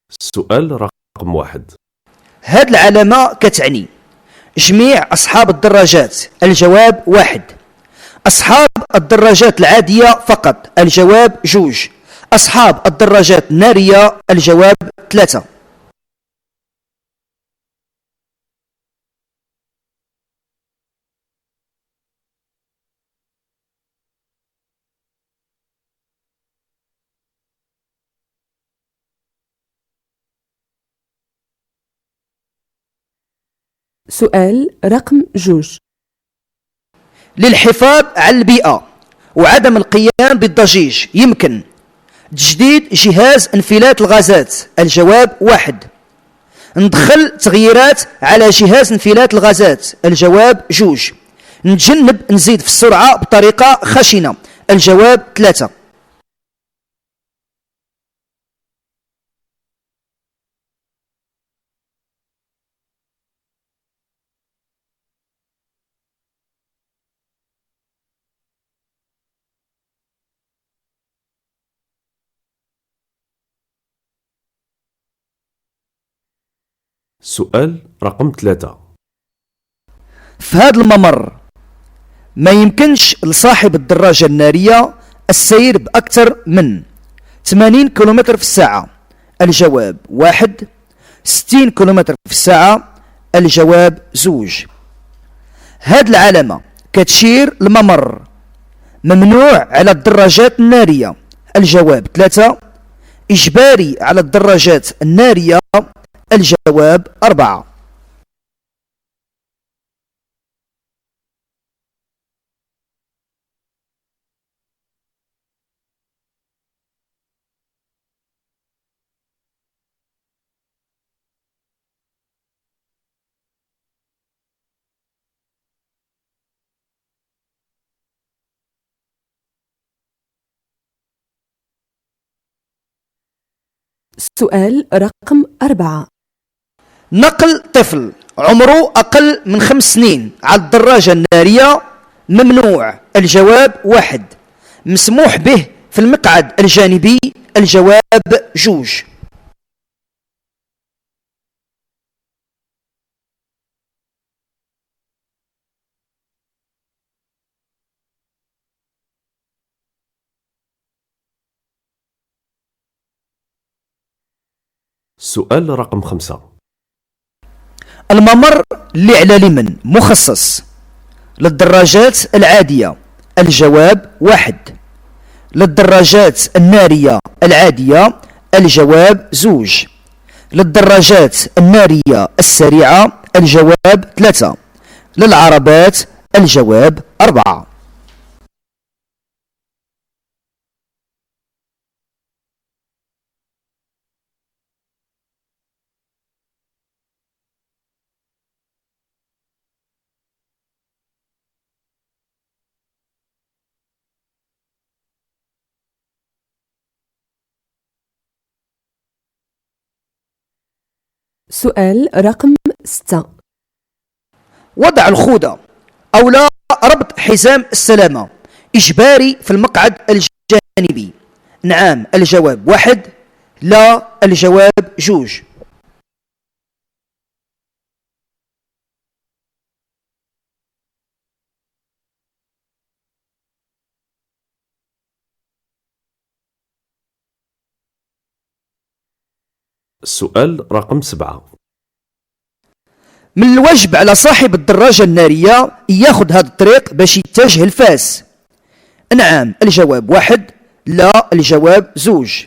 السؤال رقم واحد. هاد العلامة كتعني جميع أصحاب الدراجات. الجواب واحد. أصحاب الدراجات العادية فقط. الجواب جوج. أصحاب الدراجات النارية. الجواب ثلاثة. سؤال رقم جوج. للحفاظ على البيئة وعدم القيام بالضجيج يمكن تجديد جهاز انفلات الغازات. الجواب واحد. ندخل تغييرات على جهاز انفلات الغازات. الجواب جوج. نتجنب نزيد في السرعة بطريقة خشنة. الجواب ثلاثة. السؤال رقم ثلاثة. في هذا الممر ما يمكنش لصاحب الدراجة النارية السير بأكثر من 80 كيلومتر في الساعة. الجواب واحد. 60 كيلومتر في الساعة. الجواب زوج. هاد العلامة كتشير الممر ممنوع على الدراجات النارية. الجواب ثلاثة. إجباري على الدراجات النارية. الجواب أربعة. السؤال رقم 4. نقل طفل عمره أقل من 5 سنين على الدراجة النارية ممنوع. الجواب واحد. مسموح به في المقعد الجانبي. الجواب جوج. السؤال رقم 5. الممر اللي على اليمين مخصص للدراجات العادية. الجواب واحد. للدراجات النارية العادية. الجواب زوج. للدراجات النارية السريعة. الجواب ثلاثة. للعربات. الجواب أربعة. سؤال رقم 6. وضع الخوذة أو لا ربط حزام السلامة إجباري في المقعد الجانبي. نعم. الجواب واحد. لا. الجواب جوج. السؤال رقم 7. من الواجب على صاحب الدراجة النارية ياخذ هذا الطريق باش يتجه لفاس. نعم. الجواب واحد. لا. الجواب زوج.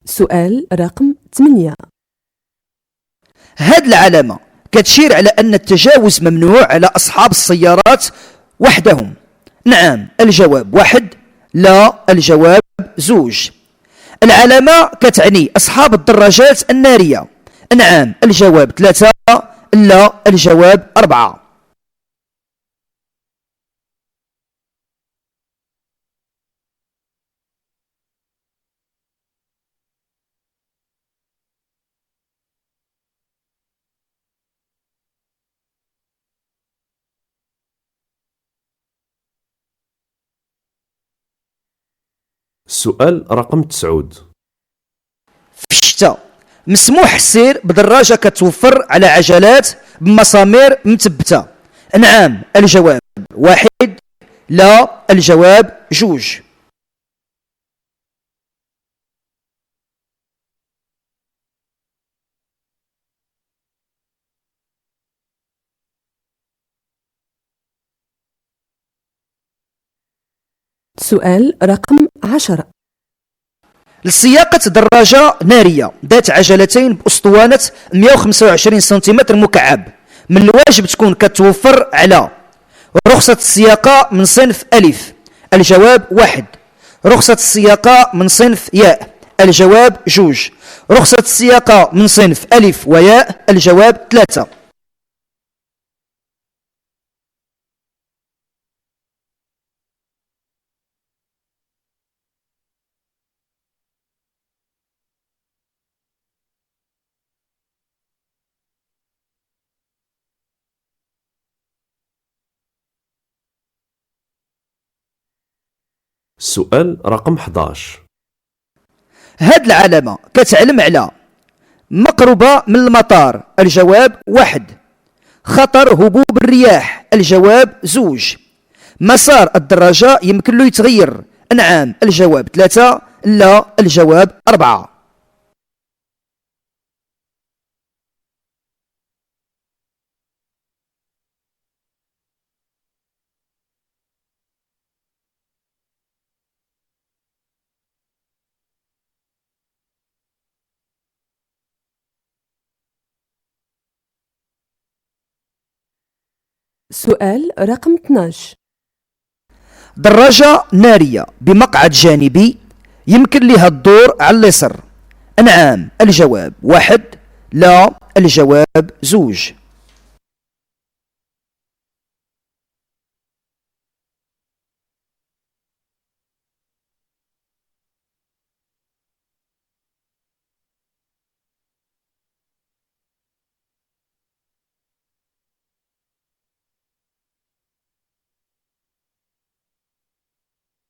سؤال رقم 8. هذه العلامة كتشير على أن التجاوز ممنوع على أصحاب السيارات وحدهم. نعم. الجواب واحد. لا. الجواب زوج. العلامة كتعني أصحاب الدراجات النارية. نعم. الجواب ثلاثة. لا. الجواب أربعة. السؤال رقم 9. في الشتاء مسموح السير بدراجة كتوفر على عجلات بمسامير مثبتة. نعم الجواب 1، لا الجواب 2. سؤال رقم 10. لسياقة دراجة نارية ذات عجلتين بأسطوانة 125 سنتيمتر مكعب، من الواجب تكون كتوفر على رخصة السياقة من صنف ألف. الجواب 1. رخصة السياقة من صنف ياء. الجواب 2. رخصة السياقة من صنف ألف وياء. الجواب 3. السؤال رقم 11. هاد العلامة كتعلم على مقربة من المطار. الجواب 1. خطر هبوب الرياح. الجواب 2. مسار الدراجة يمكن له يتغير. نعم الجواب 3. لا الجواب 4. سؤال رقم 12. دراجة نارية بمقعد جانبي يمكن لها الدور على اليسر. نعم الجواب 1. لا الجواب 2.